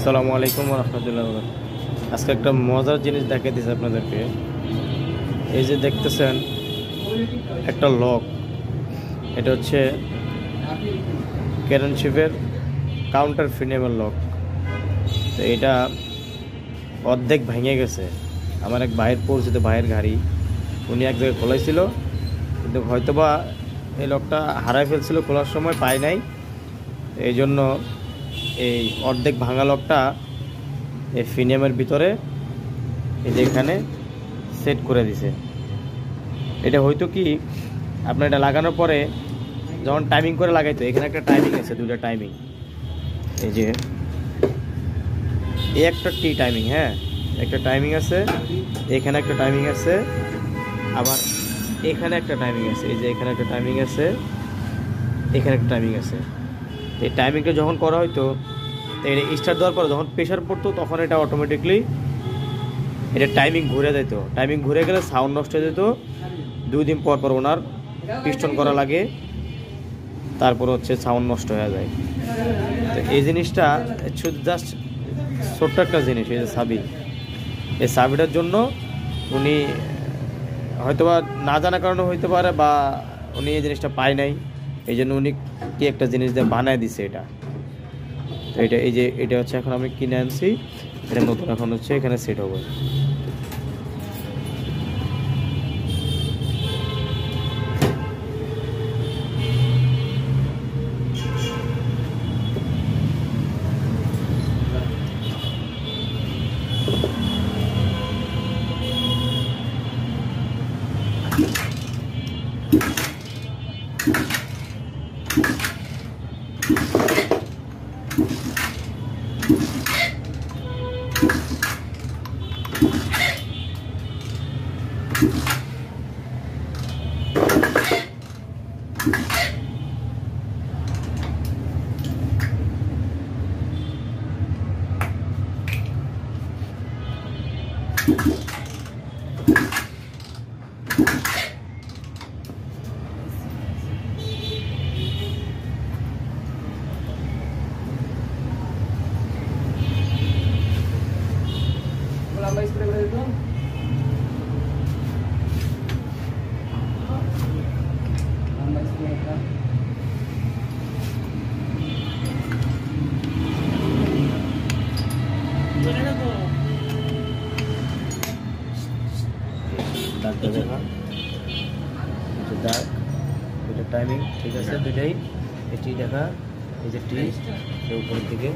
আসসালামু আলাইকুম ওয়া রাহমাতুল্লাহি ওয়া বারাকাতুহু। আজকে একটা মজার জিনিস দেখাই দিয়েছি আপনাদেরকে। এই যে দেখতেছেন একটা লক, এটা হচ্ছে ক্যারেন শিপের কাউন্টার ফিনেবল লক। তো এটা অর্ধেক ভেঙে গেছে। আমার এক ভাইয়ের পরিচিত ভাইয়ের গাড়ি, উনি এক জায়গায় খোলাইছিল, কিন্তু হয়তোবা এই লকটা হারাই ফেলছিল, খোলার সময় পায় নাই। এই জন্য এই অর্ধেক ভাঙা লকটা এই ফিনিয়ামের ভিতরে এই যে এখানে সেট করে দিছে। এটা হয়তো কি আপনার এটা লাগানোর পরে যখন টাইমিং করে লাগাইতো, এখানে একটা টাইমিং আছে, দুইটা টাইমিং। এই যে এই একটা টি টাইমিং, হ্যাঁ একটা টাইমিং আছে, এখানে একটা টাইমিং আছে, আবার এখানে একটা টাইমিং আছে। এই যে এখানে একটা টাইমিং আছে, এখানে একটা টাইমিং আছে। এই টাইমিংটা যখন করা হয়তো, এটা স্টার্ট দেওয়ার পরে যখন প্রেশার পড়তো, তখন এটা অটোমেটিকলি এটা টাইমিং ঘুরে যেত। টাইমিং ঘুরে গেলে সাউন্ড নষ্ট হয়ে যেত। 2 দিন পর পর ওনার পিস্টন করা লাগে, তারপর হচ্ছে সাউন্ড নষ্ট হয়ে যায়। তো এই জিনিসটা শুধু জাস্ট ছোট্ট একটা জিনিস, এই যে চাবি, এই চাবিটার জন্য উনি হয়তোবা না জানার কারণে হইতে পারে, বা উনি এই জিনিসটা পায় নাই, এই জন্য উনি কি একটা জিনিস দিয়ে বানায় দিছে এটা। তো এটা এই যে এটা হচ্ছে এখন আমি কিনে আনছি, এটা নতুন এখন হচ্ছে এখানে সেট হবে। দাগটা দেখা, দাগ, দুটো টাইমিং ঠিক আছে, দুটাই। এটি দেখা, এই যে টি উপরের দিকে।